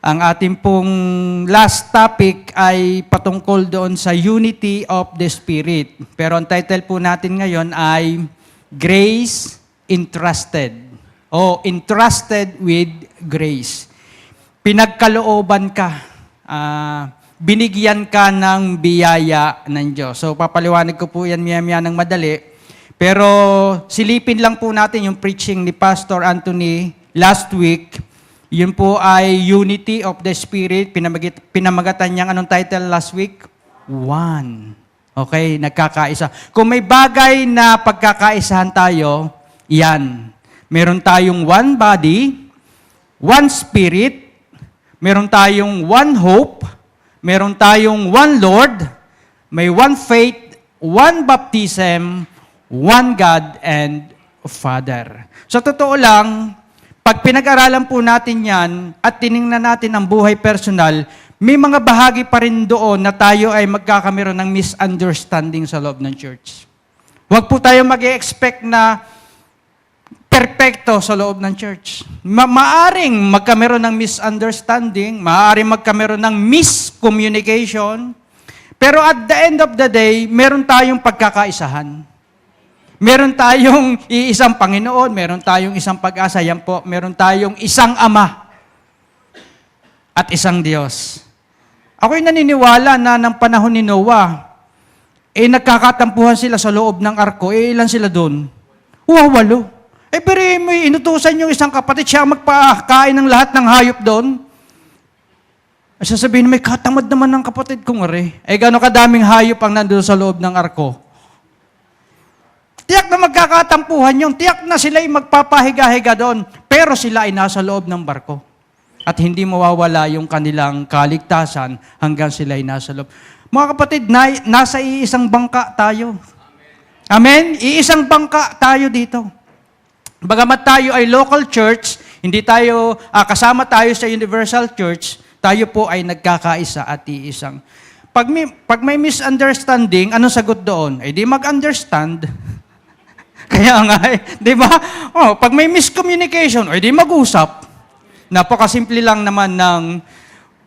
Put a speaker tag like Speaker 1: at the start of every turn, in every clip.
Speaker 1: Ang ating pong last topic ay patungkol doon sa unity of the Spirit. Pero ang title po natin ngayon ay Grace Entrusted o Entrusted with Grace. Pinagkalooban ka, binigyan ka ng biyaya ng Diyos. So papaliwanag ko po yan maya-maya ng madali. Pero silipin lang po natin yung preaching ni Pastor Anthony last week. Yun po ay Unity of the Spirit. Pinamagatan niyang anong title last week? One. Okay, nagkakaisa. Kung may bagay na pagkakaisahan tayo, yan. Meron tayong one body, one spirit, meron tayong one hope, meron tayong one Lord, may one faith, one baptism, one God and Father. Sa totoo lang, pag pinag-aralan po natin yan at tiningnan natin ang buhay personal, may mga bahagi pa rin doon na tayo ay magkakameron ng misunderstanding sa loob ng church. Huwag po tayo mag-expect na perpekto sa loob ng church. Maaring magkameron ng misunderstanding, maaring magkameron ng miscommunication, pero at the end of the day, meron tayong pagkakaisahan. Meron tayong iisang Panginoon, meron tayong isang pag-asa, yan po, meron tayong isang Ama at isang Diyos. Ako'y naniniwala na ng panahon ni Noah, nagkakatampuhan sila sa loob ng arko, ilan sila doon? 8. Pero may inutusan yung isang kapatid, siya magpakain ng lahat ng hayop doon. Sasabihin, may katamad naman ng kapatid kong gano'ng kadaming hayop ang nandoon sa loob ng arko. Tiyak na magkakatampuhan yun. Tiyak na sila ay magpapahiga-higa doon. Pero sila ay nasa loob ng barko. At hindi mawawala yung kanilang kaligtasan hanggang sila ay nasa loob. Mga kapatid, nasa iisang bangka tayo. Amen? Iisang bangka tayo dito. Bagamat tayo ay local church, hindi tayo, kasama tayo sa universal church, tayo po ay nagkakaisa at iisang. Pag may misunderstanding, anong sagot doon? Di mag-understand. Kaya nga, di ba? Pag may miscommunication, di mag-usap. Napakasimple lang naman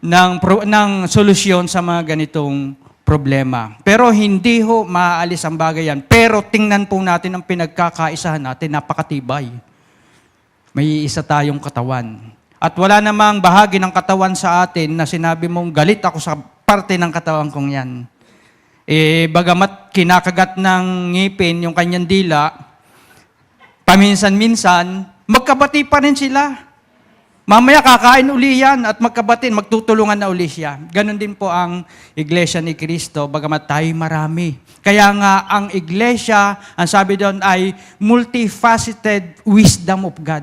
Speaker 1: ng solusyon sa mga ganitong problema. Pero hindi ho maaalis ang bagay yan. Pero tingnan po natin ang pinagkakaisahan natin, napakatibay. May isa tayong katawan. At wala namang bahagi ng katawan sa atin na sinabi mong galit ako sa parte ng katawan kong yan. Bagamat kinakagat ng ngipin yung kanyang dila, paminsan-minsan, magkabati pa rin sila. Mamaya kakain uli yan at magtutulungan na uli siya. Ganon din po ang Iglesia ni Cristo, bagamat tayo marami. Kaya nga, ang Iglesia, ang sabi doon ay multifaceted wisdom of God.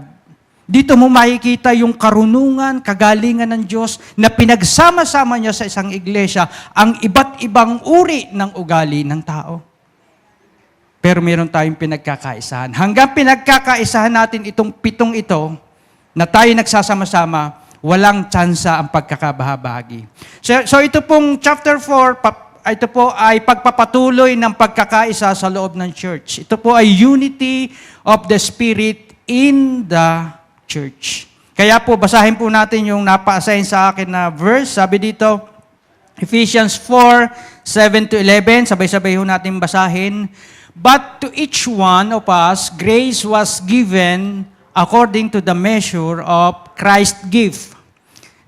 Speaker 1: Dito mo makikita yung karunungan, kagalingan ng Diyos na pinagsama-sama niya sa isang iglesia ang iba't ibang uri ng ugali ng tao. Pero meron tayong pinagkakaisahan. Hanggang pinagkakaisahan natin itong 7 ito, na tayo nagsasama-sama, walang tsansa ang pagkakabahabagi. So ito pong chapter 4, ito po ay pagpapatuloy ng pagkakaisa sa loob ng church. Ito po ay unity of the Spirit in the church. Kaya po, basahin po natin yung napa-assign sa akin na verse. Sabi dito, Ephesians 4:7-11. Sabay-sabay ho natin basahin. But to each one of us, grace was given according to the measure of Christ's gift.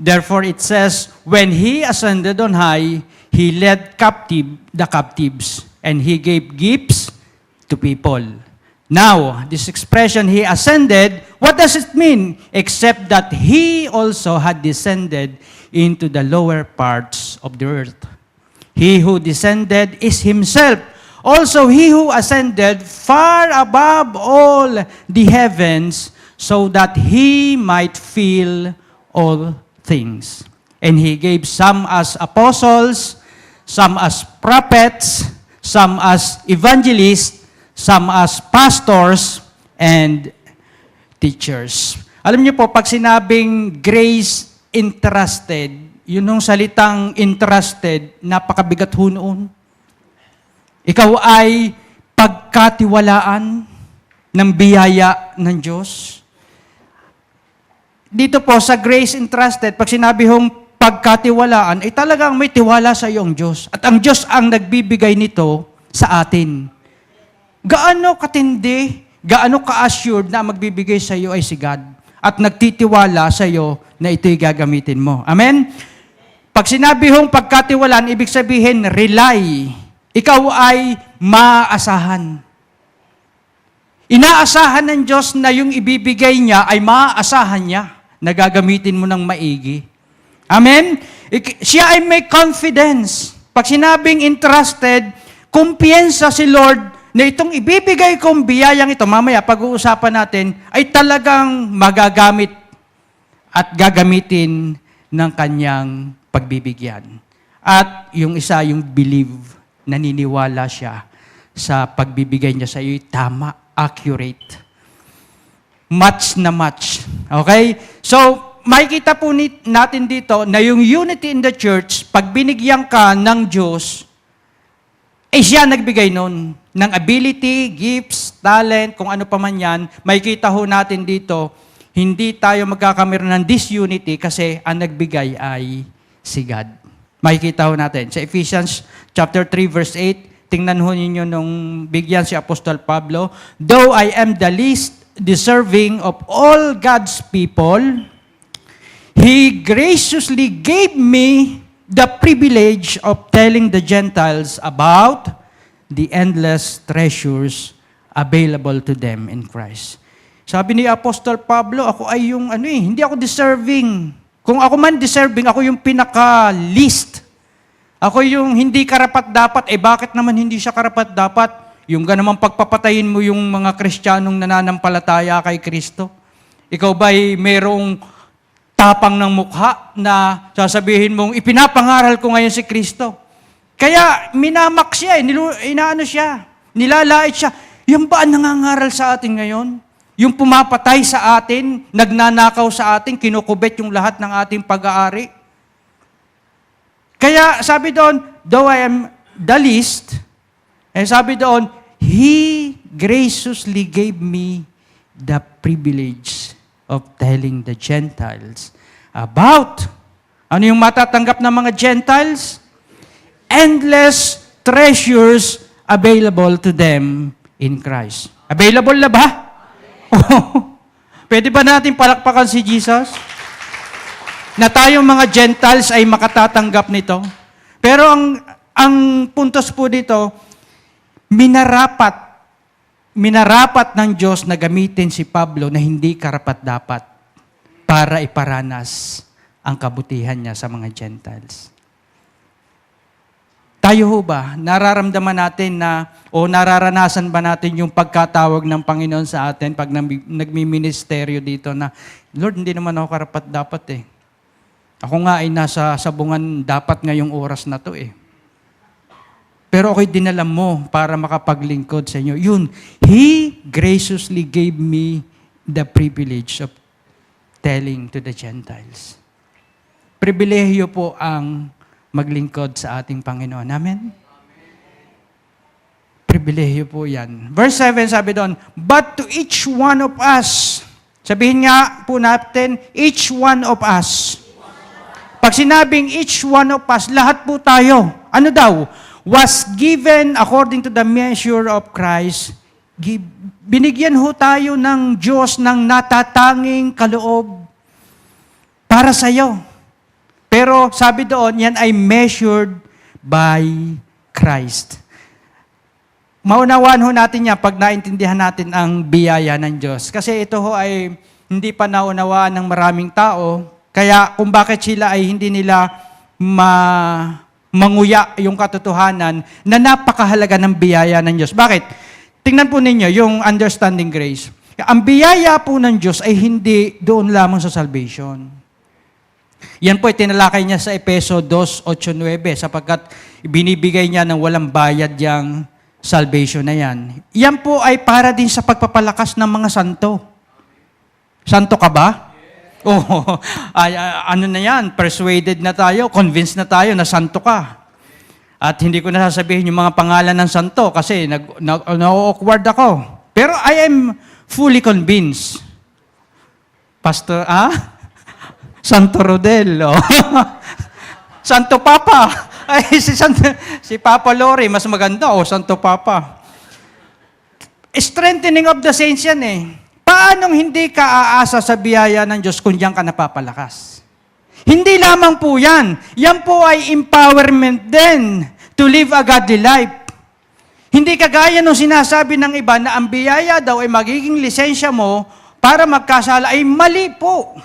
Speaker 1: Therefore it says, when He ascended on high, He led the captives, and He gave gifts to people. Now, this expression, He ascended, what does it mean? Except that He also had descended into the lower parts of the earth. He who descended is Himself. Also, He who ascended far above all the heavens, so that He might fill all things. And He gave some as apostles, some as prophets, some as evangelists, some as pastors, and teachers. Alam niyo po, pag sinabing grace entrusted, yun yung salitang entrusted, napakabigat ho noon. Ikaw ay pagkatiwalaan ng biyaya ng Diyos. dito po sa grace entrusted, pag sinabi hong pagkatiwalaan, ay talagang may tiwala sa iyo ang Diyos. At ang Diyos ang nagbibigay nito sa atin. Gaano katindi, gaano ka-assured na magbibigay sa iyo ay si God at nagtitiwala sa iyo na ito'y gagamitin mo. Amen? Pag sinabi hong pagkatiwalaan, ibig sabihin, rely. Ikaw ay maaasahan. Inaasahan ng Diyos na yung ibibigay niya ay maaasahan niya na gagamitin mo ng maigi. Amen? Siya ay may confidence. Pag sinabing entrusted, kumpiyensa si Lord na itong ibibigay kong biyayang ito, mamaya pag-uusapan natin, ay talagang magagamit at gagamitin ng kanyang pagbibigyan. At yung isa, yung believe, naniniwala siya sa pagbibigay niya sa iyo, tama, accurate. Match na match. Okay? So, makikita po natin dito na yung unity in the church, pag binigyan ka ng Diyos, siya nagbigay nun ng ability, gifts, talent, kung ano pa man yan, makikita ho natin dito, hindi tayo magkakameron ng disunity kasi ang nagbigay ay si God. Makikita ho natin. Sa Ephesians chapter 3 verse 8, tingnan ho ninyo nung bigyan si Apostol Pablo, though I am the least deserving of all God's people, He graciously gave me the privilege of telling the Gentiles about the endless treasures available to them in Christ. Sabi ni Apostol Pablo, ako ay yung hindi ako deserving. Kung ako man deserving, ako yung pinaka-least. Ako yung hindi karapat-dapat. Bakit naman hindi siya karapat-dapat? Yung ganamang pagpapatayin mo yung mga Kristiyanong nananampalataya kay Kristo. Ikaw ba'y merong tapang ng mukha na sasabihin mong, ipinapangaral ko ngayon si Kristo. Kaya minamak siya, nilalait siya. Yan ba ang nangangaral sa atin ngayon? Yung pumapatay sa atin, nagnanakaw sa atin, kinukubet yung lahat ng ating pag-aari. Kaya sabi doon, though I am the least, sabi doon, He graciously gave me the privilege of telling the Gentiles about, ano yung matatanggap ng mga Gentiles? Endless treasures available to them in Christ. Available na ba? Pwede ba natin palakpakan si Jesus? Na tayong mga Gentiles ay makatatanggap nito. Pero ang puntos po dito, minarapat ng Diyos na gamitin si Pablo na hindi karapat-dapat para iparanas ang kabutihan niya sa mga Gentiles. Tayo ho ba, nararamdaman natin na, o nararanasan ba natin yung pagkatawag ng Panginoon sa atin pag nagmi-ministeryo dito na, Lord, hindi naman ako karapat-dapat Ako nga ay nasa sabungan dapat ngayong oras na to Pero ako'y dinala mo para makapaglingkod sa inyo. Yun, He graciously gave me the privilege of telling to the Gentiles. Pribilehiyo po ang maglingkod sa ating Panginoon. Amen? Pribilehiyo po yan. Verse 7 sabi doon, but to each one of us, sabihin nga po natin, each one of us. Pag sinabing each one of us, lahat po tayo. Ano daw? Was given according to the measure of Christ. Binigyan ho tayo ng Diyos ng natatanging kaloob para sa iyo. Pero sabi doon, yan ay measured by Christ. Maunawaan ho natin yan pag naintindihan natin ang biyaya ng Diyos. Kasi ito ho ay hindi pa naunawaan ng maraming tao. Kaya kung bakit sila ay hindi nila manguya yung katotohanan na napakahalaga ng biyaya ng Diyos. Bakit? Tingnan po ninyo yung understanding grace. Ang biyaya po ng Diyos ay hindi doon lamang sa salvation. Yan po ay tinalakay niya sa Efeso 2:8-9 sapagkat binibigay niya ng walang bayad yung salvation na yan. Yan po ay para din sa pagpapalakas ng mga santo. Santo ka ba? Ano na yan? Persuaded na tayo, convinced na tayo na santo ka. At hindi ko na sasabihin yung mga pangalan ng santo kasi na-awkward ako. Pero I am fully convinced. Pastor, Santo Rodel. Oh. Santo Papa. Ay, si Papa Lori, mas maganda. O, Santo Papa. Strengthening of the saints yan eh. Paanong hindi ka aasa sa biyaya ng Diyos kung diyan ka napapalakas? Hindi lamang po yan. Yan po ay empowerment din to live a godly life. Hindi kagaya nung sinasabi ng iba na ang biyaya daw ay magiging lisensya mo para magkasala, ay mali po.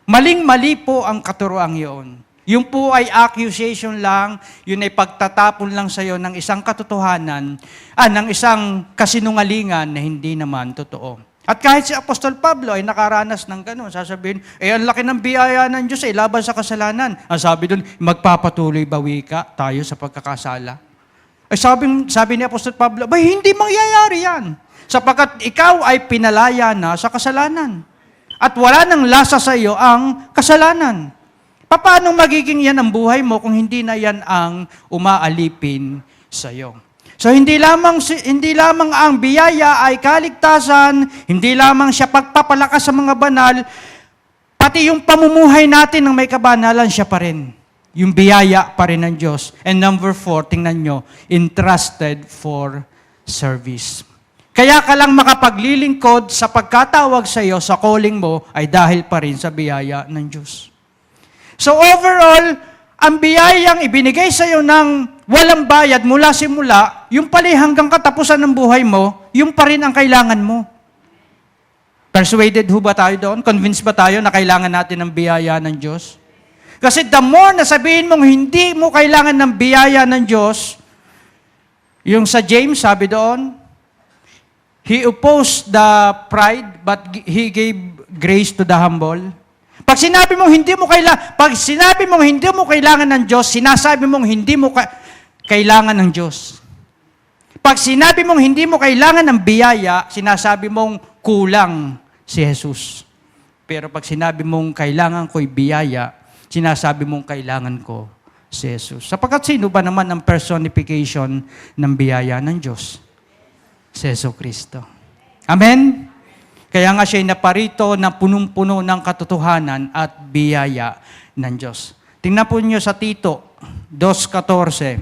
Speaker 1: Maling-mali po ang katuroang yun. Yung po ay accusation lang, yun ay pagtatapon lang sa iyo ng isang katotohanan, ng isang kasinungalingan na hindi naman totoo. At kahit si Apostol Pablo ay nakaranas ng gano'n, sasabihin, ang laki ng biyaya ng Diyos ay laban sa kasalanan. Ang sabi doon, magpapatuloy bawi ka tayo sa pagkakasala. Ay sabi ni Apostol Pablo, hindi mangyayari yan. Sapagkat ikaw ay pinalaya na sa kasalanan. At wala nang lasa sa iyo ang kasalanan. Paano magiging yan ang buhay mo kung hindi na yan ang umaalipin sa iyo? So hindi lamang ang biyaya ay kaligtasan, hindi lamang siya pagpapalakas sa mga banal, pati yung pamumuhay natin ng may kabanalan siya pa rin. Yung biyaya pa rin ng Diyos. And number 4, tingnan nyo, entrusted for service. Kaya ka lang makapaglilingkod sa pagkatawag sa iyo, sa calling mo, ay dahil pa rin sa biyaya ng Diyos. So overall, ang biyayang ibinigay sa iyo ng walang bayad mula simula, yung pala hanggang katapusan ng buhay mo, yung pa rin ang kailangan mo. Persuaded ho ba tayo doon? Convinced ba tayo na kailangan natin ng biyaya ng Diyos? Kasi the more na sabihin mong hindi mo kailangan ng biyaya ng Diyos, yung sa James, sabi doon, He opposed the pride, but He gave grace to the humble. Pag sinabi mong hindi mo kailangan ng Diyos, sinasabi mong hindi mo kailangan ng Diyos. Pag sinabi mong hindi mo kailangan ng biyaya, sinasabi mong kulang si Jesus. Pero pag sinabi mong kailangan ko'y biyaya, sinasabi mong kailangan ko si Jesus. Sapagkat sino ba naman ang personification ng biyaya ng Diyos? Si Jesucristo. Amen? Kaya nga siya'y naparito na punong-puno ng katotohanan at biyaya ng Diyos. Tingnan po niyo sa Tito 2:14.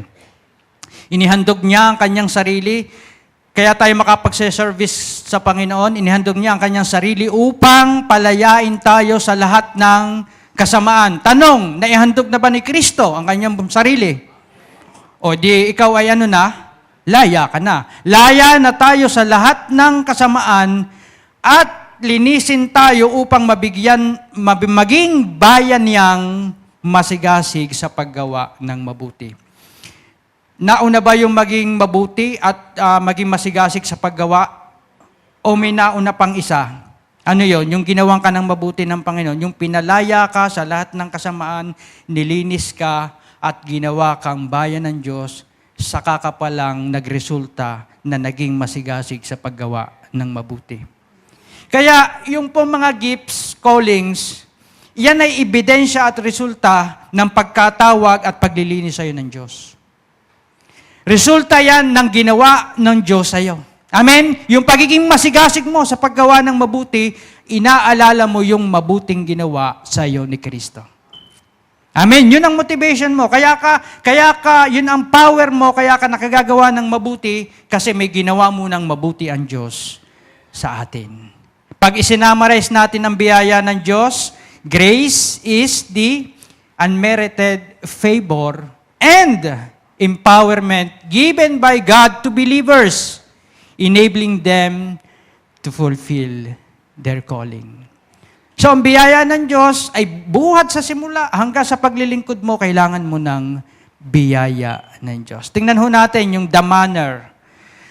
Speaker 1: Inihandog niya ang kanyang sarili, kaya tayo makapagse-service sa Panginoon, inihandog niya ang kanyang sarili upang palayain tayo sa lahat ng kasamaan. Tanong, naihandog na ba ni Kristo ang kanyang sarili? O di ikaw ay laya ka na. Laya na tayo sa lahat ng kasamaan at linisin tayo upang maging bayan niyang masigasig sa paggawa ng mabuti. Nauna ba yung maging mabuti at maging masigasig sa paggawa? O may nauna pang isa? Ano yon? Yung ginawang ka ng mabuti ng Panginoon. Yung pinalaya ka sa lahat ng kasamaan, nilinis ka at ginawa kang bayan ng Diyos, saka ka palang nagresulta na naging masigasig sa paggawa ng mabuti. Kaya yung po mga gifts, callings, yan ay ebidensya at resulta ng pagkatawag at paglilinis sa iyo ng Diyos. Resulta yan ng ginawa ng Diyos sa iyo. Amen? Yung pagiging masigasig mo sa paggawa ng mabuti, inaalala mo yung mabuting ginawa sa iyo ni Kristo. Amen? Yun ang motivation mo. Kaya yun ang power mo, kaya ka nakagagawa ng mabuti kasi may ginawa mo ng mabuti ang Diyos sa atin. Pag isinamarize natin ang biyaya ng Diyos, grace is the unmerited favor and empowerment given by God to believers, enabling them to fulfill their calling. So, ang biyaya ng Diyos ay buhat sa simula hanggang sa paglilingkod mo, kailangan mo ng biyaya ng Diyos. Tingnan ho natin yung the manner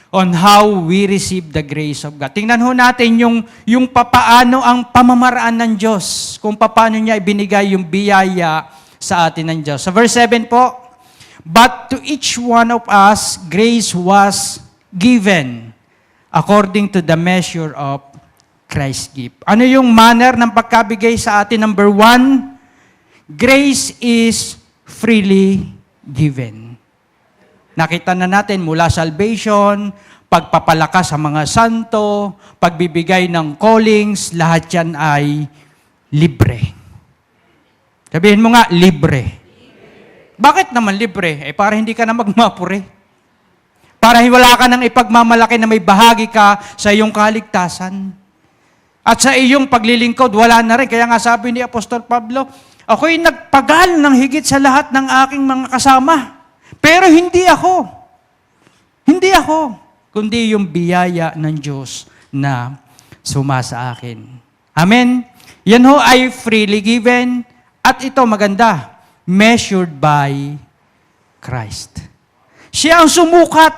Speaker 1: on how we receive the grace of God. Tingnan ho natin yung papaano ang pamamaraan ng Diyos, kung papaano niya ibinigay yung biyaya sa atin ng Diyos. Sa verse 7 po, but to each one of us, grace was given according to the measure of Christ's gift. Ano yung manner ng pagkabigay sa atin? Number 1, grace is freely given. Nakita na natin mula salvation, pagpapalakas sa mga santo, pagbibigay ng callings, lahat yan ay libre. Sabihin mo nga, libre. Bakit naman libre? Para hindi ka na magmapure. Para wala ka nang ipagmamalaki na may bahagi ka sa iyong kaligtasan. At sa iyong paglilingkod, wala na rin. Kaya nga sabi ni Apostol Pablo, ako'y nagpagal ng higit sa lahat ng aking mga kasama. Pero hindi ako. Hindi ako. Kundi yung biyaya ng Diyos na sumasa akin. Amen? Yan ho ay freely given. At ito maganda, measured by Christ. Siya ang sumukat.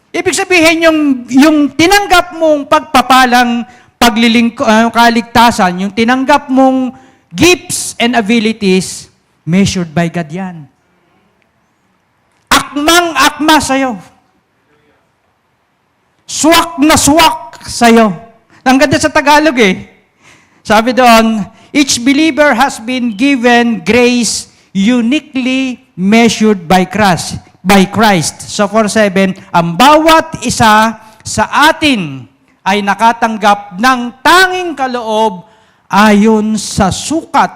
Speaker 1: Ibig sabihin, yung tinanggap mong pagpapalang kaligtasan, yung tinanggap mong gifts and abilities, measured by God yan. Akmang-akma sa'yo. Swak na swak sa'yo. Ang ganda sa Tagalog Sabi doon, each believer has been given grace uniquely measured by Christ. So 4:7, ang bawat isa sa atin ay nakatanggap ng tanging kaloob ayon sa sukat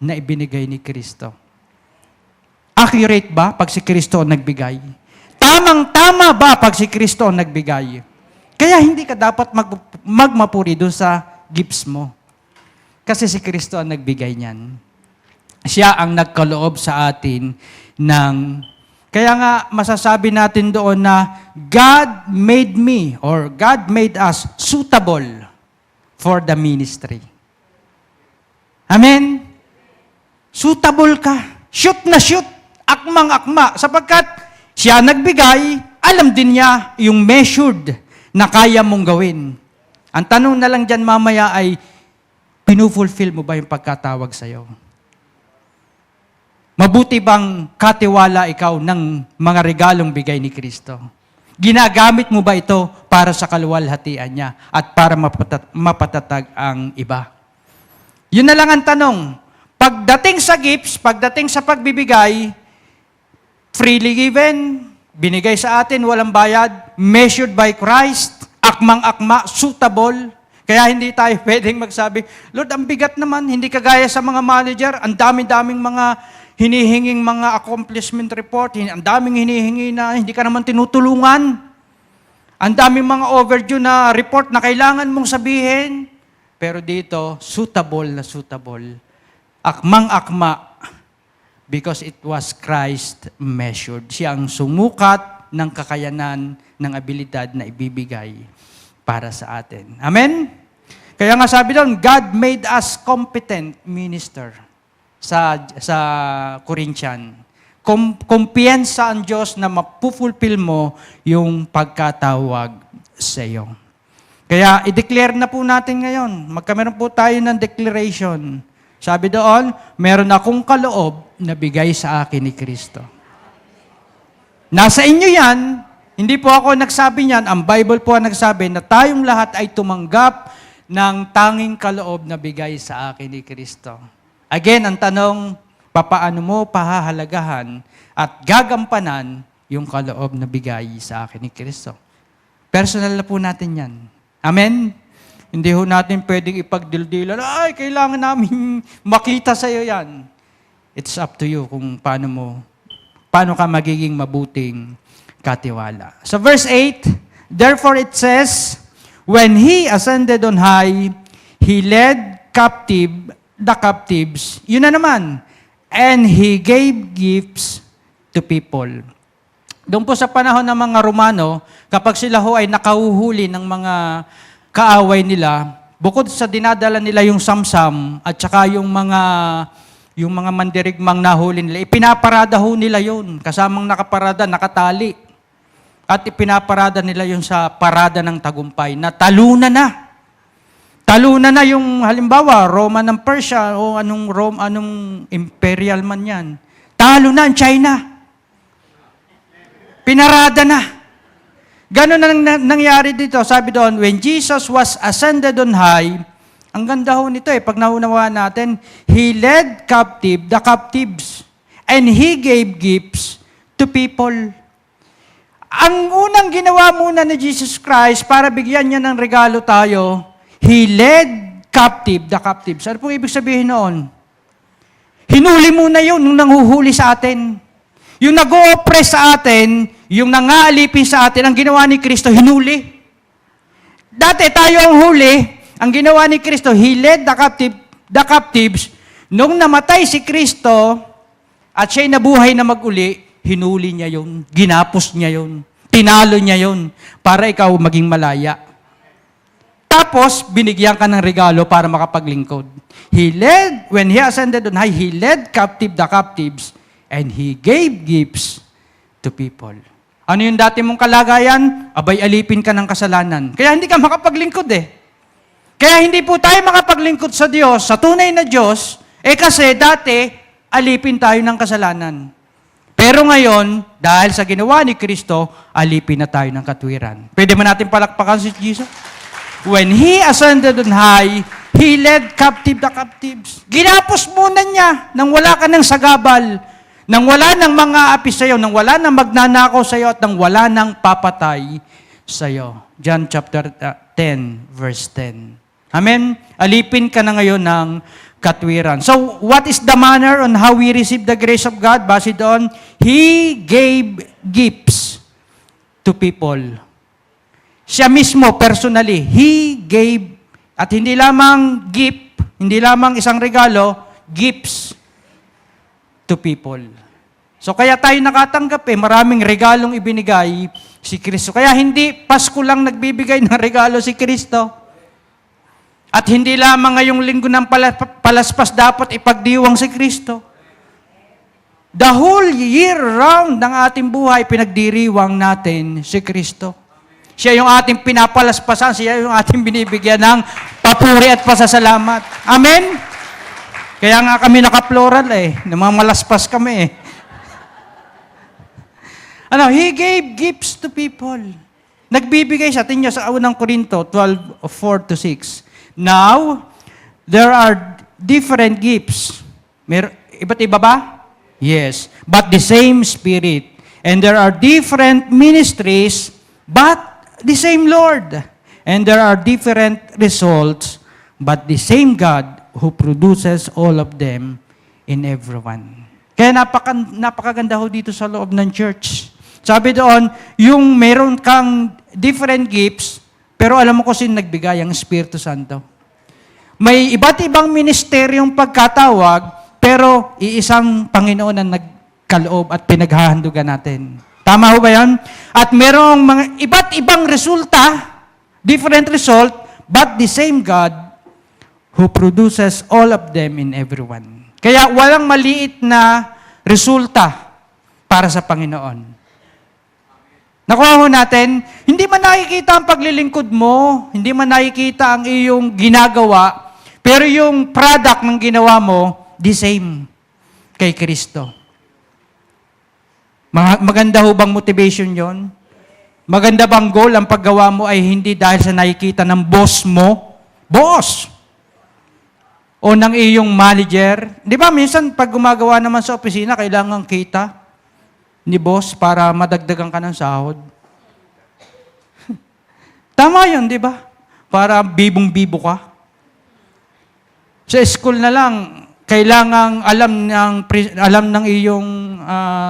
Speaker 1: na ibinigay ni Kristo. Accurate ba pag si Kristo ang nagbigay? Tamang-tama ba pag si Kristo ang nagbigay? Kaya hindi ka dapat magmapuri doon sa gifts mo. Kasi si Kristo ang nagbigay niyan. Siya ang nagkaloob sa atin ng... Kaya nga masasabi natin doon na God made me or God made us suitable for the ministry. Amen? Suitable ka. Shoot na shoot. Akmang-akma. Sapagkat siya nagbigay, alam din niya yung measured na kaya mong gawin. Ang tanong na lang dyan mamaya ay, pinufulfill mo ba yung pagkatawag sa'yo? Mabuti bang katiwala ikaw ng mga regalong bigay ni Kristo? Ginagamit mo ba ito para sa kaluwalhatian niya at para mapatatag ang iba? Yun na lang ang tanong. Pagdating sa gifts, pagdating sa pagbibigay, freely given, binigay sa atin, walang bayad, measured by Christ, akmang-akma, suitable. Kaya hindi tayo pwedeng magsabi, Lord, ang bigat naman, hindi kagaya sa mga manager, ang dami-daming mga hinihinging mga accomplishment report, ang daming hinihingi na hindi ka naman tinutulungan. Ang daming mga overdue na report na kailangan mong sabihin. Pero dito, suitable na suitable. Akmang-akma. Because it was Christ measured. Siya ang sumukat ng kakayanan, ng abilidad na ibibigay para sa atin. Amen? Kaya nga sabi doon, God made us competent minister. Sa Corinthian. Kumpiyansa ang Diyos na mapufulfill mo yung pagkatawag sa iyo. Kaya i-declare na po natin ngayon. Magkameron po tayo ng declaration. Sabi doon, meron akong kaloob na bigay sa akin ni Kristo. Nasa inyo yan, hindi po ako nagsabi niyan, ang Bible po ang nagsabi na tayong lahat ay tumanggap ng tanging kaloob na bigay sa akin ni Kristo. Again, ang tanong, papaano mo pahahalagahan at gagampanan yung kaloob na bigay sa akin ni Kristo? Personal na po natin yan. Amen? Hindi ho natin pwedeng ipagdildilan, ay, kailangan namin makita sa iyo yan. It's up to you kung paano ka magiging mabuting katiwala. So verse 8, therefore it says, when He ascended on high, He led the captives, yun na naman, and He gave gifts to people. Doon po sa panahon ng mga Romano, kapag sila ho ay nakahuhuli ng mga kaaway nila, bukod sa dinadala nila yung samsam at saka yung mga mandirigmang nahuli nila, ipinaparada ho nila yun. Kasamang nakaparada, nakatali. At ipinaparada nila yun sa parada ng tagumpay na talunan na. Talunan na yung halimbawa, Roma ng Persia o anong imperial man yan. Talo na ang China. Pinarada na. Ganon na nangyari dito. Sabi doon, when Jesus was ascended on high, ang ganda ho nito pag naunawa natin, He led the captives, and He gave gifts to people. Ang unang ginawa muna ni Jesus Christ para bigyan niya ng regalo tayo, He led the captives. Ano pong ibig sabihin noon? Hinuli muna yun, nung nanghuhuli sa atin. Yung nag-o-oppress sa atin, yung nangaalipin sa atin, ang ginawa ni Kristo, hinuli. Dati tayo ang huli, ang ginawa ni Kristo, He led the captives. Nung namatay si Kristo, at siya'y nabuhay na mag-uli, hinuli niya yun, ginapos niya yun, tinalo niya yun, para ikaw maging malaya. Tapos, binigyan ka ng regalo para makapaglingkod. When He ascended on high, He led captive the captives, and He gave gifts to people. Ano yung dati mong kalagayan? Abay, alipin ka ng kasalanan. Kaya hindi ka makapaglingkod eh. Kaya hindi po tayo makapaglingkod sa Diyos, sa tunay na Diyos, kasi dati, alipin tayo ng kasalanan. Pero ngayon, dahil sa ginawa ni Kristo, alipin na tayo ng katwiran. Pwede ba natin palakpakan si Jesus? When He ascended on high, He led captive the captives. Ginapos muna niya nang wala ka ng sagabal, nang wala ng mga api sa iyo, nang wala ng magnanakaw sa iyo, at nang wala ng papatay sa iyo. John chapter 10, verse 10. Amen? Alipin ka na ngayon ng katwiran. So, what is the manner on how we receive the grace of God? Base doon, He gave gifts to people. Siya mismo, personally, He gave, at hindi lamang gift, hindi lamang isang regalo, gifts to people. So kaya tayo nakatanggap maraming regalong ibinigay si Kristo. Kaya hindi Pasko lang nagbibigay ng regalo si Kristo. At hindi lamang ngayong linggo ng palaspas dapat ipagdiwang si Kristo. The whole year round ng ating buhay, pinagdiriwang natin si Kristo. Siya yung ating pinapalaspasan, siya yung ating binibigyan ng papuri at pasasalamat. Amen? Kaya nga kami naka-plural namamalaspas kami He gave gifts to people. Nagbibigay siya. Tingnan sa unang Korinto 12:4-6. Now, there are different gifts. Iba't iba ba? Yes. But the same Spirit. And there are different ministries, but the same Lord. And there are different results, but the same God who produces all of them in everyone. Kaya napakaganda ho dito sa loob ng church. Sabi doon, yung meron kang different gifts, pero alam mo kung sino nagbigay, ang Espiritu Santo. May iba't ibang ministeryong pagkatawag, pero iisang Panginoon ang nagkaloob at pinaghahandugan natin. Tama ho ba yan? At merong mga iba't ibang resulta, different result, but the same God who produces all of them in everyone. Kaya walang maliit na resulta para sa Panginoon. Nakuha ho natin, hindi man nakikita ang paglilingkod mo, hindi man nakikita ang iyong ginagawa, pero yung product ng ginawa mo, the same kay Kristo. Maganda ho bang motivation yon? Maganda bang goal ang paggawa mo ay hindi dahil sa nakikita ng boss mo? Boss! O ng iyong manager? Di ba minsan pag gumagawa naman sa opisina, kailangan kita ni boss para madagdagan ka ng sahod. Tama yun, di ba? Para bibong-bibo ka. Sa school na lang, kailangang alam ng iyong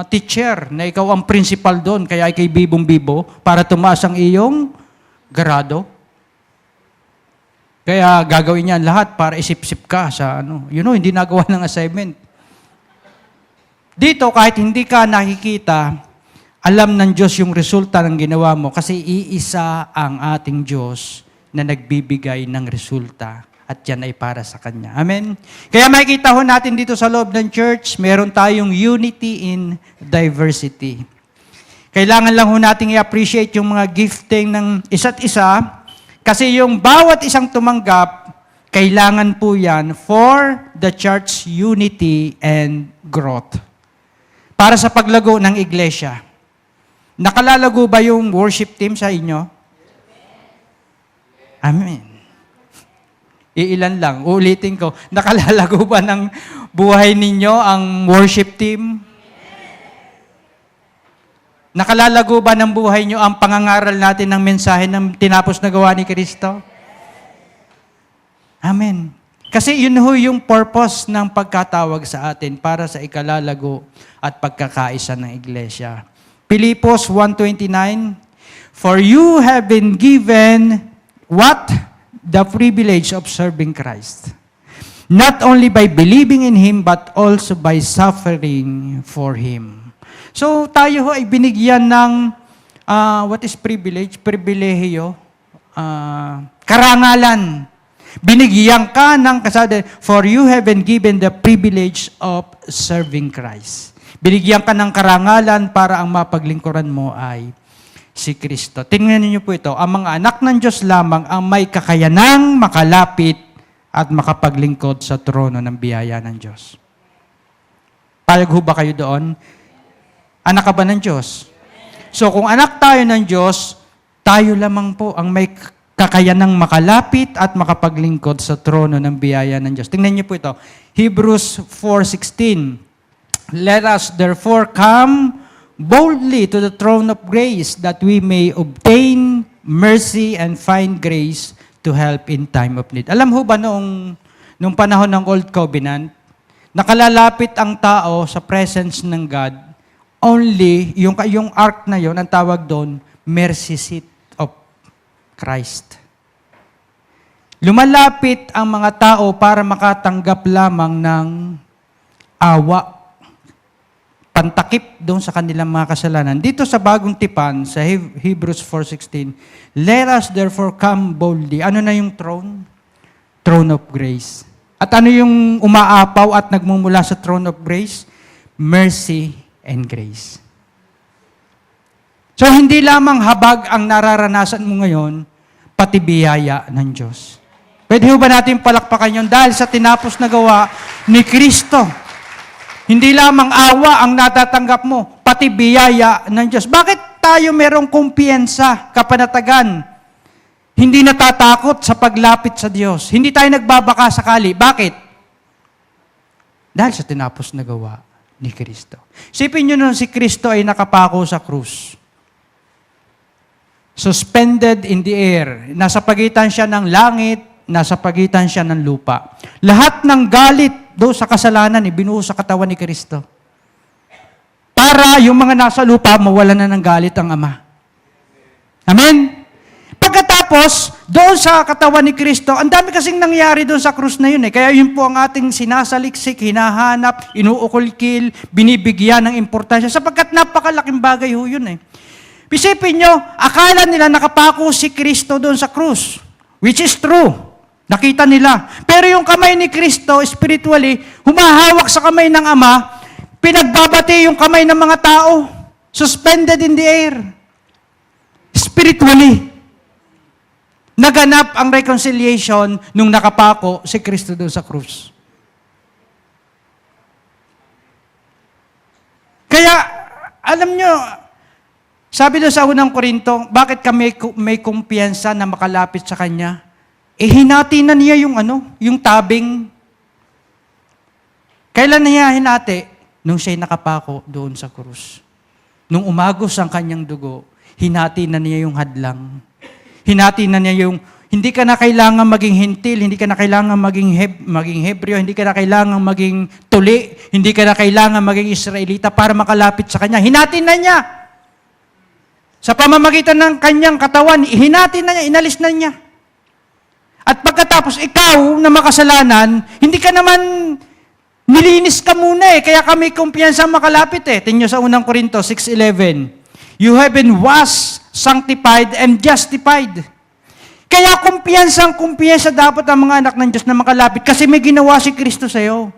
Speaker 1: teacher na ikaw ang principal doon, kaya ikay bibong-bibo para tumaas ang iyong grado. Kaya gagawin niya lahat para isip-sip ka sa hindi nagawa ng assignment. Dito, kahit hindi ka nakikita, alam ng Diyos yung resulta ng ginawa mo kasi iisa ang ating Diyos na nagbibigay ng resulta at yan ay para sa Kanya. Amen? Kaya makikita ho natin dito sa loob ng church, meron tayong unity in diversity. Kailangan lang ho natin i-appreciate yung mga gifting ng isa't isa kasi yung bawat isang tumanggap, kailangan po yan for the church unity and growth. Para sa paglago ng iglesia. Nakalalago ba yung worship team sa inyo? Amen. Iilan lang. Uulitin ko. Nakalalago ba ng buhay ninyo ang worship team? Nakalalago ba ng buhay nyo ang pangangaral natin ng mensahe ng tinapos na gawa ni Kristo? Amen. Kasi yun ho yung purpose ng pagkatawag sa atin para sa ikalalago at pagkakaisa ng iglesia. Pilipos 1:29, "For you have been given what? The privilege of serving Christ. Not only by believing in Him, but also by suffering for Him." So tayo ho ay binigyan ng, what is privilege? Pribilehiyo. Karangalan. Binigyan ka ng kasabi, "For you have been given the privilege of serving Christ." Binigyan ka ng karangalan para ang mapaglingkuran mo ay si Kristo. Tingnan niyo po ito, ang mga anak ng Diyos lamang ang may kakayanang makalapit at makapaglingkod sa trono ng biyaya ng Diyos. Payag ho ba kayo doon? Anak ka ba ng Diyos? So kung anak tayo ng Diyos, tayo lamang po ang may kakayanang makalapit at makapaglingkod sa trono ng biyaya ng Diyos. Tingnan niyo po ito. Hebrews 4:16. "Let us therefore come boldly to the throne of grace that we may obtain mercy and find grace to help in time of need." Alam ho ba nung panahon ng Old Covenant, nakalalapit ang tao sa presence ng God, only yung ark na yon, ang tawag doon, mercy seat of Christ. Lumalapit ang mga tao para makatanggap lamang ng awa, pantakip doon sa kanilang mga kasalanan. Dito sa bagong tipan, sa Hebrews 4:16, "Let us therefore come boldly." Ano na yung throne? Throne of grace. At ano yung umaapaw at nagmumula sa throne of grace? Mercy and grace. So hindi lamang habag ang nararanasan mo ngayon, pati biyaya ng Diyos. Pwede ba natin palakpakan yun dahil sa tinapos na gawa ni Kristo? Hindi lamang awa ang natatanggap mo, pati biyaya ng Diyos. Bakit tayo merong kumpiyensa, kapanatagan? Hindi natatakot sa paglapit sa Diyos. Hindi tayo nagbabaka sakali. Bakit? Dahil sa tinapos na gawa ni Kristo. Isipin nyo nung si Kristo ay nakapako sa krus. Suspended in the air. Nasa pagitan siya ng langit, nasa pagitan siya ng lupa. Lahat ng galit doon sa kasalanan, binuo sa katawan ni Kristo. Para yung mga nasa lupa, mawalan na ng galit ang Ama. Amen? Pagkatapos, doon sa katawan ni Kristo, ang dami kasing nangyari doon sa krus na yun. Kaya yun po ang ating sinasaliksik, hinahanap, inuukulkil, binibigyan ng importansya, sapagkat napakalaking bagay ho yun. Isipin nyo, akala nila nakapako si Kristo doon sa krus, which is true. Nakita nila. Pero yung kamay ni Kristo, spiritually, humahawak sa kamay ng Ama, pinagbabati yung kamay ng mga tao, suspended in the air. Spiritually. Naganap ang reconciliation nung nakapako si Kristo doon sa krus. Kaya, alam nyo, sabi doon sa unang Korinto, bakit kami may kumpiyansa na makalapit sa Kanya? Hinati na niya yung tabing. Kailan niya hinati? Nung siya'y nakapako doon sa krus. Nung umagos ang Kanyang dugo, hinati na niya yung hadlang. Hinati na niya yung, hindi ka na kailangan maging hintil, hindi ka na kailangan maging Hebreo, hindi ka na kailangan maging tuli, hindi ka na kailangan maging Israelita para makalapit sa Kanya. Hinati na niya. Sa pamamagitan ng Kanyang katawan, hinati na niya, inalis na niya. At pagkatapos, ikaw na makasalanan, hindi ka naman, nilinis ka muna kaya kami kumpiyansa makalapit Tingnan sa unang Korinto 6:11. You have been washed, sanctified, and justified. Kaya kumpiyansa dapat ang mga anak ng Diyos na makalapit kasi may ginawa si Kristo sa'yo.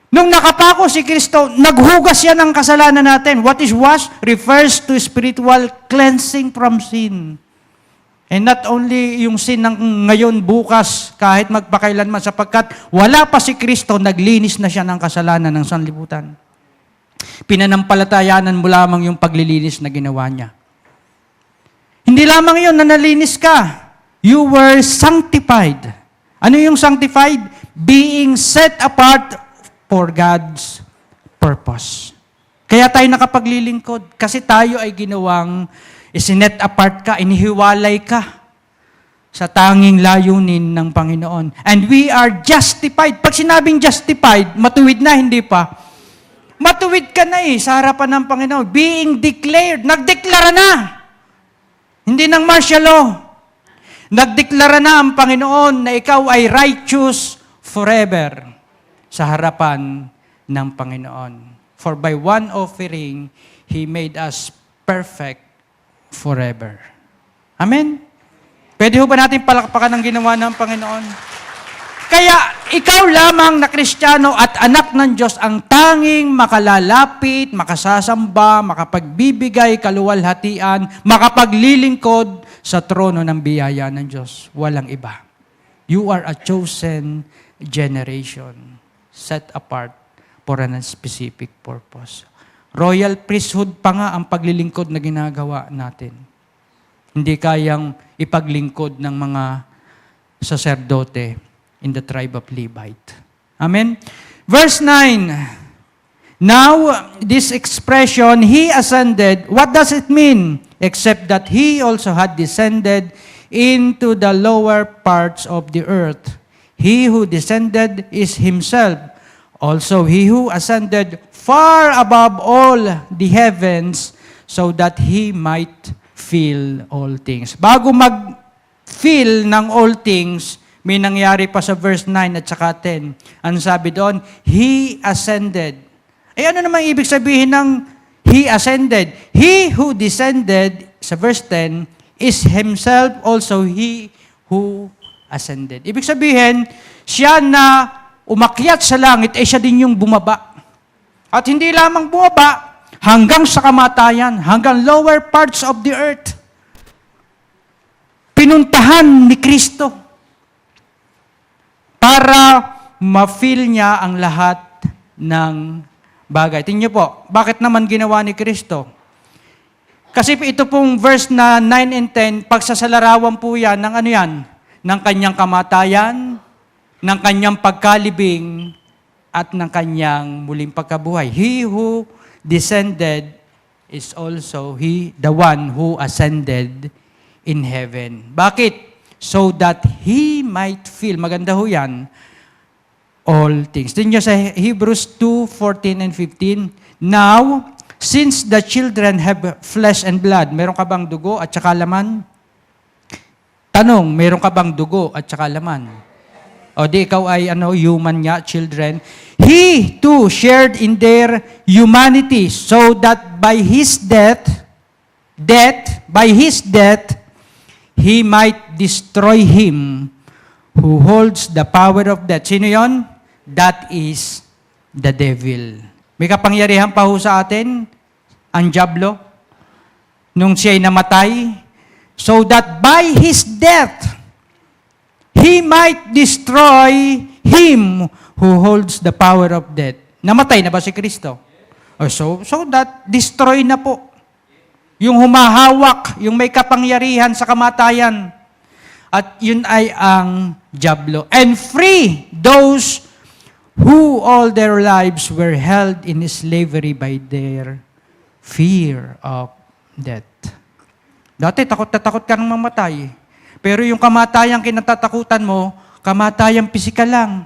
Speaker 1: Nung nakapako si Kristo, naghugas siya ng kasalanan natin. What is wash? Refers to spiritual cleansing from sin. And not only yung sin ng ngayon, bukas, kahit magpakailanman, sapagkat wala pa si Kristo, naglinis na siya ng kasalanan ng sanlibutan. Pinanampalatayanan mo lamang yung paglilinis na ginawa niya. Hindi lamang yun na nalinis ka. You were sanctified. Ano yung sanctified? Being set apart for God's purpose. Kaya tayo nakapaglilingkod. Kasi tayo ay ginawang isinet apart ka, inihiwalay ka sa tanging layunin ng Panginoon. And we are justified. Pag sinabing justified, matuwid na, hindi pa. Matuwid ka na sa harapan ng Panginoon. Being declared. Nagdeklara na. Hindi ng martial law. Nagdeklara na ang Panginoon na ikaw ay righteous forever sa harapan ng Panginoon. For by one offering, He made us perfect forever. Amen? Pwede ho ba natin palakpakan ang ginawa ng Panginoon? Kaya ikaw lamang na Kristiyano at anak ng Diyos ang tanging makalalapit, makasasamba, makapagbibigay kaluwalhatian, makapaglilingkod sa trono ng biyaya ng Diyos. Walang iba. You are a chosen generation, set apart for a specific purpose. Royal priesthood pa nga ang paglilingkod na ginagawa natin. Hindi kayang ipaglingkod ng mga saserdote in the tribe of Levite. Amen? Verse 9. Now, this expression, He ascended, what does it mean? Except that He also had descended into the lower parts of the earth. He who descended is Himself. Also, He who ascended far above all the heavens so that He might fill all things. Bago mag-fill ng all things, may nangyari pa sa verse 9 at saka 10. Ang sabi doon, He ascended. Ano naman ibig sabihin ng He ascended? He who descended, sa verse 10, is Himself also He who ascended. Ibig sabihin, siya na umakyat sa langit, siya din yung bumaba. At hindi lamang bumaba, hanggang sa kamatayan, hanggang lower parts of the earth. Pinuntahan ni Kristo para ma-fill niya ang lahat ng bagay. Tingnan niyo po, bakit naman ginawa ni Kristo? Kasi ito pong verse na 9 and 10, pagsasalarawan po yan ng ano yan? Ng kanyang kamatayan, ng kanyang pagkalibing, at ng kanyang muling pagkabuhay. He who descended is also He, the one who ascended in heaven. Bakit? So that He might fill, maganda ho yan, all things. Tingnan niyo sa Hebrews 2:14 and 15. Now, since the children have flesh and blood, meron ka bang dugo at saka laman? Tanong, meron ka bang dugo at saka laman? O di ikaw ay human nga, children. He too shared in their humanity so that by His death, He might destroy him who holds the power of death. Sino yon? That is the devil. May kapangyarihan pa ho sa atin, ang diablo, nung siya'y namatay, so that by His death, He might destroy him who holds the power of death. Namatay na ba si Kristo? So that destroy na po. Yung humahawak, yung may kapangyarihan sa kamatayan. At yun ay ang diablo. And free those who all their lives were held in slavery by their fear of death. Dati takot na takot ka nang mamatay. Pero yung kamatayang kinatatakutan mo, kamatayang pisikal lang.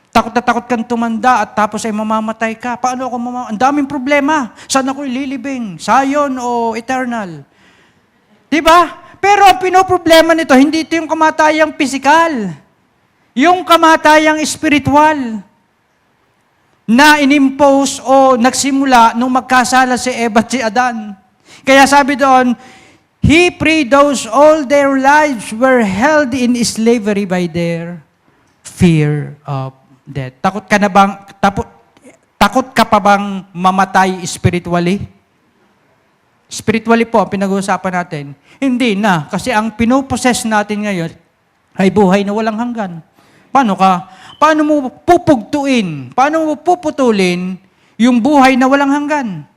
Speaker 1: Takot na takot kang tumanda at tapos ay mamamatay ka. Paano ako mamamatay? Ang daming problema. Saan ako ililibing? Sayon o eternal? Diba? Pero ang pinoproblema nito, hindi ito yung kamatayang pisikal. Yung kamatayang spiritual na inimpose o nagsimula nung magkasala si Eva at si Adan. Kaya sabi doon, He freed those all their lives were held in slavery by their fear of death. Takot ka pa bang mamatay spiritually? Spiritually po, ang pinag-uusapan natin. Hindi na, kasi ang pinopossess natin ngayon ay buhay na walang hanggan. Paano mo pupugtuin? Paano mo puputulin yung buhay na walang hanggan?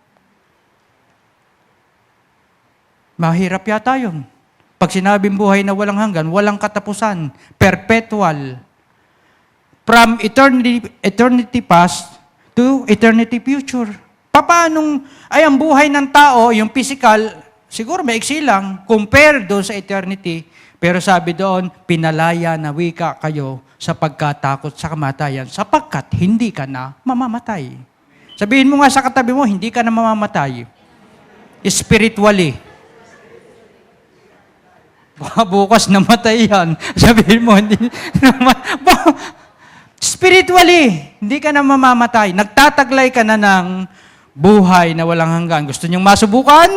Speaker 1: Mahirap yata yun. Pag sinabing buhay na walang hanggan, walang katapusan, perpetual. From eternity past to eternity future. Paanong, ay ang buhay ng tao, yung physical, siguro maiksi lang, compare doon sa eternity. Pero sabi doon, pinalaya na wika kayo sa pagkatakot sa kamatayan sapagkat hindi ka na mamamatay. Sabihin mo nga sa katabi mo, hindi ka na mamamatay. Spiritually. Baka bukas namatay yan. Sabihin mo, hindi spiritually, hindi ka na mamamatay. Nagtataglay ka na ng buhay na walang hanggan. Gusto niyong masubukan?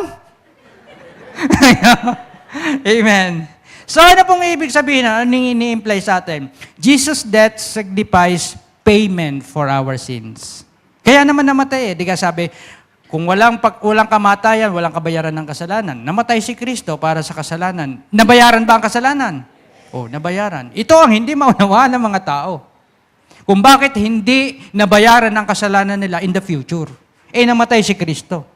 Speaker 1: Amen. So, ano pong ibig sabihin? Ano ini-imply sa atin? Jesus' death signifies payment for our sins. Kaya naman namatay eh. Di ka sabi, kung walang kamatayan, walang kabayaran ng kasalanan. Namatay si Kristo para sa kasalanan. Nabayaran ba ang kasalanan? Oh, nabayaran. Ito ang hindi maunawaan ng mga tao. Kung bakit hindi nabayaran ang kasalanan nila in the future. Namatay si Kristo.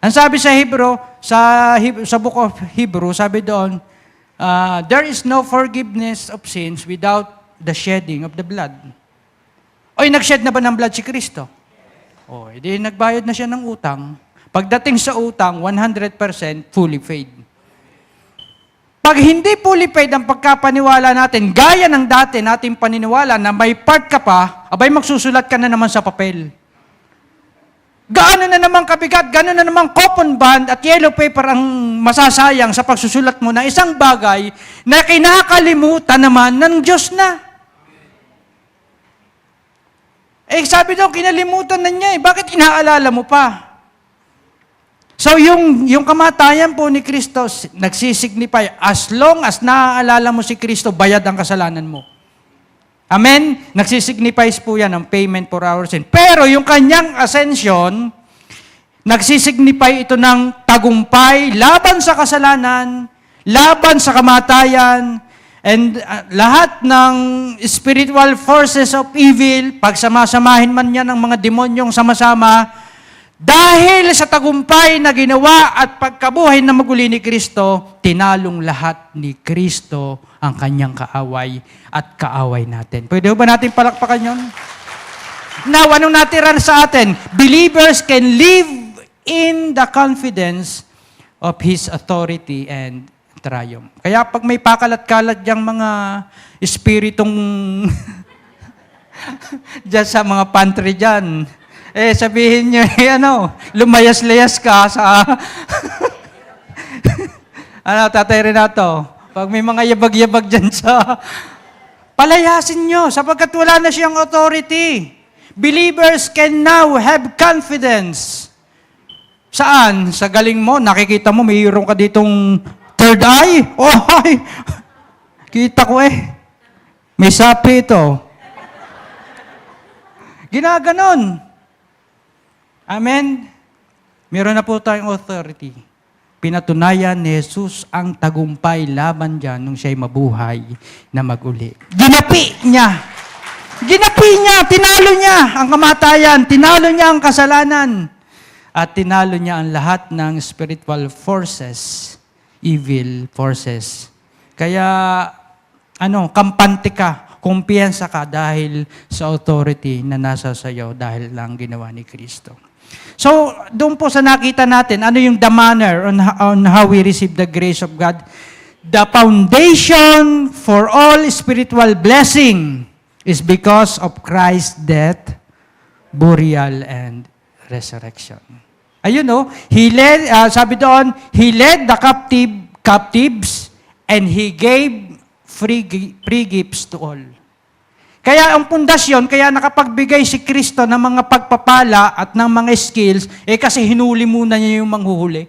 Speaker 1: Ang sabi sa Hebrew, sa book of Hebrew, sabi doon, there is no forgiveness of sins without the shedding of the blood. Nag-shed na ba ng blood si Kristo? Edi nagbayad na siya ng utang. Pagdating sa utang, 100% fully paid. Pag hindi fully paid ang pagkapaniwala natin, gaya ng dati nating paniniwala na may part ka pa, magsusulat ka na naman sa papel. Gaano na naman kabigat, gaano na naman coupon bond at yellow paper ang masasayang sa pagsusulat mo na isang bagay na kinakalimutan naman ng Diyos na. Sabi daw, kinalimutan na niya Bakit inaalala mo pa? So, yung kamatayan po ni Kristo, nagsisignify, as long as naaalala mo si Kristo, bayad ang kasalanan mo. Amen? Nagsisignify po yan ng payment for our sin. Pero yung kanyang ascension, nagsisignify ito ng tagumpay laban sa kasalanan, laban sa kamatayan, and lahat ng spiritual forces of evil, pagsamasamahin man yan ng mga demonyong sama-sama, dahil sa tagumpay na ginawa at pagkabuhay na maguli ni Kristo, tinalong lahat ni Kristo ang kanyang kaaway at kaaway natin. Pwede ba natin palakpakan yun? Now, anong natira sa atin? Believers can live in the confidence of His authority and triumph. Kaya pag may pakalat-kalat diyang mga espiritong dyan sa mga pantry dyan, sabihin nyo, lumayas-layas ka sa Tatay Renato, pag may mga yabag-yabag dyan palayasin nyo, sapagkat wala na siyang authority. Believers can now have confidence. Saan? Sa galing mo, nakikita mo, mayroon ka ditong third eye? Kita ko may sapi ito. Ginaganon. Amen? Meron na po tayong authority. Pinatunayan ni Jesus ang tagumpay laban dyan nung siya'y mabuhay na maguli. Ginapi niya. Tinalo niya ang kamatayan, tinalo niya ang kasalanan, at tinalo niya ang lahat ng spiritual forces, evil forces. Kaya, kampante ka, kumpiyansa ka dahil sa authority na nasa sayo dahil lang ginawa ni Kristo. So, doon po sa nakita natin, ano yung the manner on how we receive the grace of God? The foundation for all spiritual blessing is because of Christ's death, burial, and resurrection. Ayun He led, sabi doon, He led the captives and He gave free gifts to all. Kaya ang pundasyon, kaya nakapagbigay si Kristo ng mga pagpapala at ng mga skills, kasi hinuli muna niya yung manghuhuli.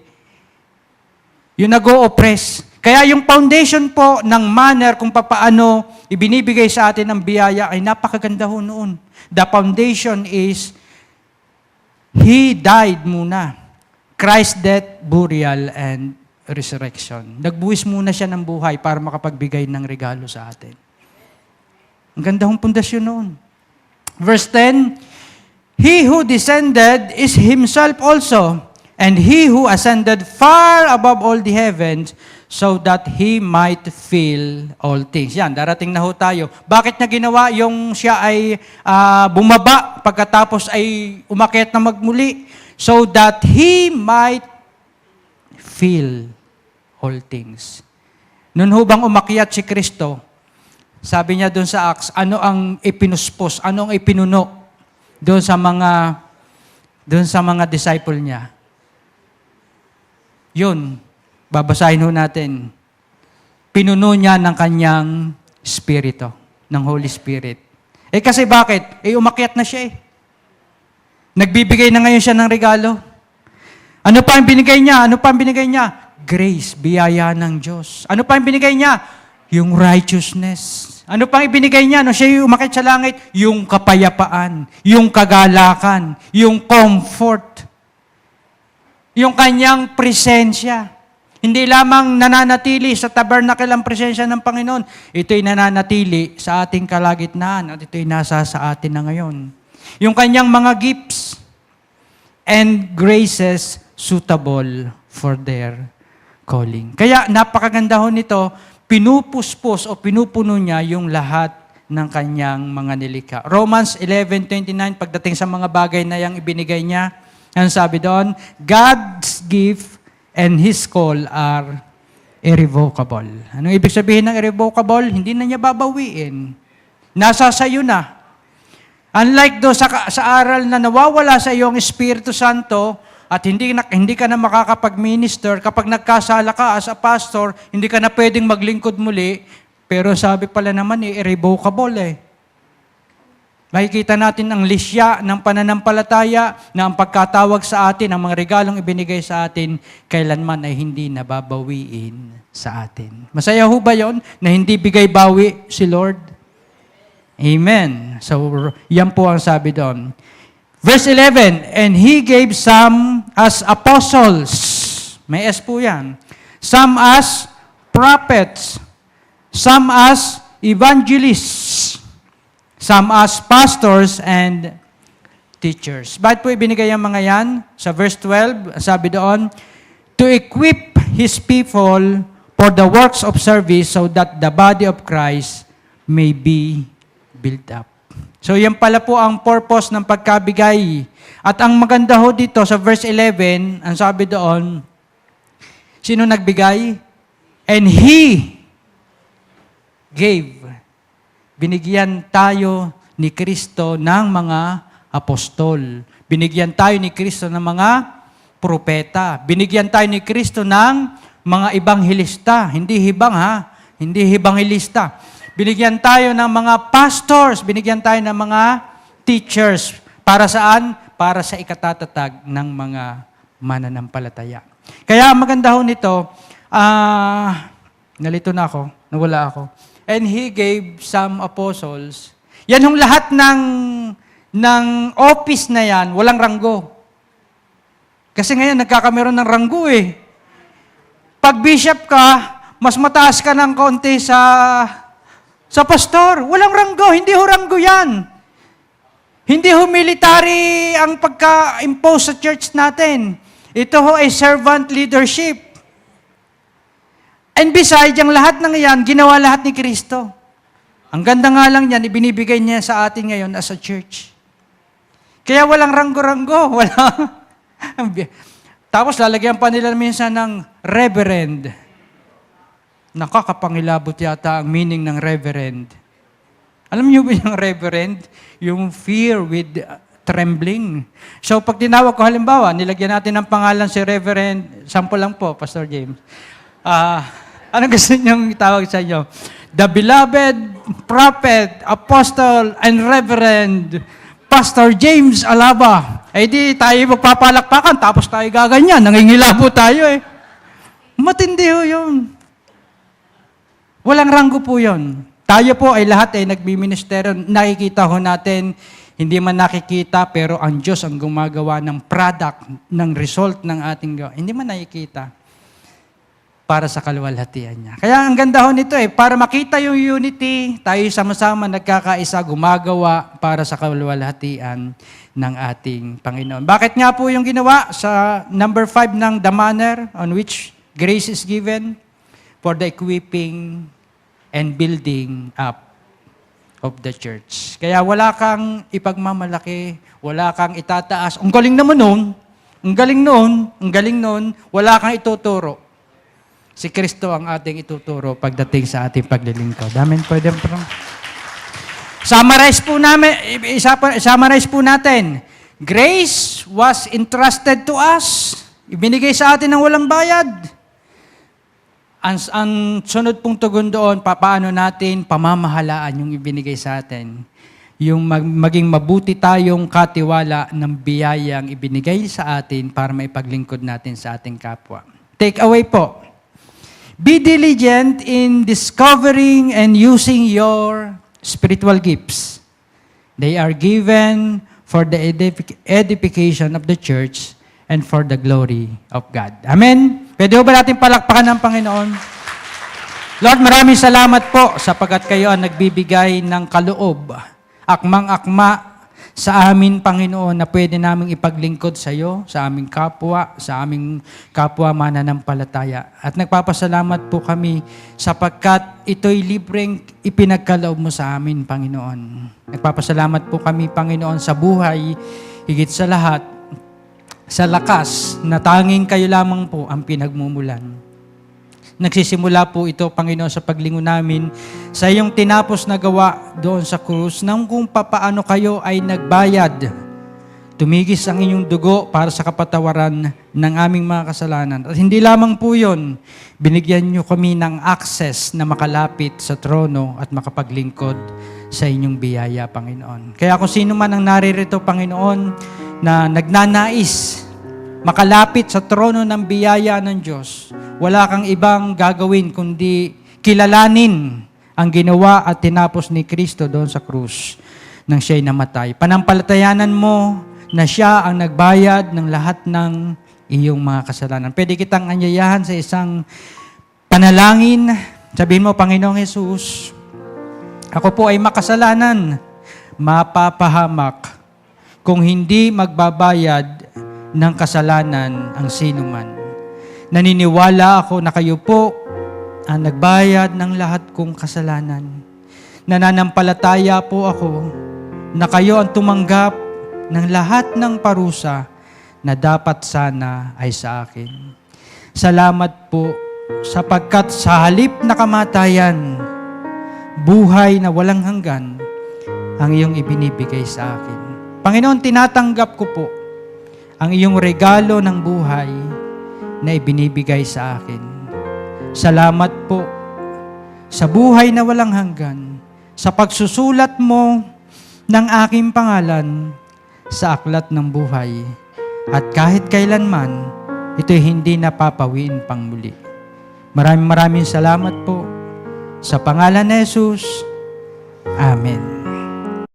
Speaker 1: Yung nag-o-oppress. Kaya yung foundation po ng manner kung paano ibinibigay sa atin ang biyaya ay napakaganda noon. The foundation is, He died muna. Christ's death, burial, and resurrection. Nagbuwis muna siya ng buhay para makapagbigay ng regalo sa atin. Ang ganda hong pundasyon noon. Verse 10, He who descended is Himself also, and He who ascended far above all the heavens, so that He might fill all things. Yan, darating na ho tayo. Bakit niya ginawa yung siya ay bumaba, pagkatapos ay umakyat na magmuli? So that He might fill all things. Noon hubang umakyat si Kristo, sabi niya doon sa Acts, ano ang ipinuspos, ano ang ipinuno doon sa mga disciple niya. Yun, babasahin ho natin. Pinuno niya ng kanyang Espiritu, ng Holy Spirit. Kasi bakit? Umakyat na siya . Nagbibigay na ngayon siya ng regalo. Ano pa ang binigay niya? Ano pa ang binigay niya? Grace, biyaya ng Diyos. Ano pa ang binigay niya? Yung righteousness. Ano pang ibinigay niya? No, siya yung umakyat sa langit, yung kapayapaan, yung kagalakan, yung comfort, yung kanyang presensya. Hindi lamang nananatili sa tabernacle ang presensya ng Panginoon. Ito'y nananatili sa ating kalagitnaan at ito'y nasa sa atin na ngayon. Yung kanyang mga gifts and graces suitable for their calling. Kaya napakaganda ho nito, pinupuspos o pinupuno niya yung lahat ng kanyang mga nilikha. Romans 11:29, pagdating sa mga bagay na yung ibinigay niya, ang sabi doon, God's gift and His call are irrevocable. Anong ibig sabihin ng irrevocable? Hindi na niya babawiin. Nasa sayo na. Unlike do sa aral na nawawala sa iyo ang Espiritu Santo at hindi ka na makakapag-minister, kapag nagkasala ka as a pastor, hindi ka na pwedeng maglingkod muli, pero sabi pala naman irrevocable . Makikita natin ang lisya ng pananampalataya na ang pagkatawag sa atin, ang mga regalong ibinigay sa atin, kailanman ay hindi nababawiin sa atin. Masaya ho ba yun na hindi bigay-bawi si Lord? Amen. So, yan po ang sabi doon. Verse 11, and He gave some as apostles. May S po yan. Some as prophets. Some as evangelists. Some as pastors and teachers. Bakit po ibinigay ang mga yan? Sa verse 12, sabi doon, to equip His people for the works of service so that the body of Christ may be built up. So yan pala po ang purpose ng pagkabigay. At ang maganda ho dito sa verse 11, ang sabi doon, sino nagbigay? And He gave. Binigyan tayo ni Kristo ng mga apostol. Binigyan tayo ni Kristo ng mga propeta. Binigyan tayo ni Kristo ng mga ibanghilista. Hindi hibang Hindi hibanghilista. Binigyan tayo ng mga pastors. Binigyan tayo ng mga teachers. Para saan? Para sa ikatatatag ng mga mananampalataya. Kaya maganda ho nito, nalito na ako, nawala ako. And He gave some apostles. Yan hong lahat ng office na yan, walang ranggo. Kasi ngayon, nagkakameron ng ranggo . Pag bishop ka, mas mataas ka ng konti sa pastor. Walang ranggo, hindi ho ranggo yan. Hindi ho military ang pagka-impose sa church natin. Ito ho ay servant leadership. And besides, yung lahat ng yan, ginawa lahat ni Kristo. Ang ganda nga lang yan, ibinibigay niya sa atin ngayon as a church. Kaya walang ranggo-ranggo. Tapos lalagyan pa nila minsan ng reverend. Nakakapangilabot yata ang meaning ng reverend. Alam niyo ba yung reverend? Yung fear with trembling. So pag tinawag ko halimbawa, nilagyan natin ng pangalan si Reverend, sample lang po, Pastor James. Anong gusto niyong itawag sa inyo? The beloved prophet, apostle, and reverend, Pastor James Alaba. Di tayo magpapalakpakan, tapos tayo gaganyan. Nangingilabo tayo . Matindi ho yun. Walang ranggo po yun. Tayo po ay lahat ay nagbiministeryo. Nakikita ho natin, hindi man nakikita, pero ang Diyos ang gumagawa ng product, ng result ng ating gawa. Hindi man nakikita. Para sa kaluwalhatian niya. Kaya ang ganda ho nito para makita yung unity, tayo sama-sama nagkakaisa, gumagawa para sa kaluwalhatian ng ating Panginoon. Bakit nga po yung ginawa sa number 5 ng the manner on which grace is given for the equipping and building up of the church. Kaya wala kang ipagmamalaki, wala kang itataas. Ang galing naman nun, ang galing nun, wala kang ituturo. Si Kristo ang ating ituturo pagdating sa ating paglilingkod. Amen. Pwede po. Summarize po natin. Grace was entrusted to us. Ibinigay sa atin ng walang bayad. Ang sunod pong tugon doon, paano natin pamamahalaan yung ibinigay sa atin. Yung maging mabuti tayong katiwala ng biyayang ibinigay sa atin para maipaglingkod natin sa ating kapwa. Take away po. Be diligent in discovering and using your spiritual gifts. They are given for the edification of the church and for the glory of God. Amen? Pwede ba natin palakpakan ng Panginoon? Lord, maraming salamat po sapagkat kayo ang nagbibigay ng kaloob, akmang-akma sa amin, Panginoon, na pwede naming ipaglingkod sa iyo, sa aming kapwa mananampalataya. At nagpapasalamat po kami sapagkat ito'y libreng ipinagkaloob mo sa amin, Panginoon. Nagpapasalamat po kami, Panginoon, sa buhay, higit sa lahat, sa lakas na tanging kayo lamang po ang pinagmumulan. Nagsisimula po ito, Panginoon, sa paglingon namin sa iyong tinapos na gawa doon sa krus nang kung papaano kayo ay nagbayad. Tumigis ang inyong dugo para sa kapatawaran ng aming mga kasalanan. At hindi lamang po yun, binigyan niyo kami ng access na makalapit sa trono at makapaglingkod sa inyong biyaya, Panginoon. Kaya kung sino man ang naririto, Panginoon, na nagnanais makalapit sa trono ng biyaya ng Diyos, wala kang ibang gagawin kundi kilalanin ang ginawa at tinapos ni Kristo doon sa krus nang siya'y namatay. Panampalatayanan mo na siya ang nagbayad ng lahat ng iyong mga kasalanan. Pwede kitang anyayahan sa isang panalangin. Sabihin mo, Panginoong Jesus, ako po ay makasalanan, mapapahamak kung hindi magbabayad ng kasalanan ang sinuman. Naniniwala ako na kayo po ang nagbayad ng lahat kong kasalanan. Nananampalataya po ako na kayo ang tumanggap ng lahat ng parusa na dapat sana ay sa akin. Salamat po sapagkat sa halip na kamatayan, buhay na walang hanggan ang iyong ibinibigay sa akin. Panginoon, tinatanggap ko po ang iyong regalo ng buhay na ibinibigay sa akin. Salamat po sa buhay na walang hanggan, sa pagsusulat mo ng aking pangalan sa aklat ng buhay. At kahit kailanman, ito'y hindi napapawiin pang muli. Maraming salamat po. Sa pangalan ni Jesus, Amen.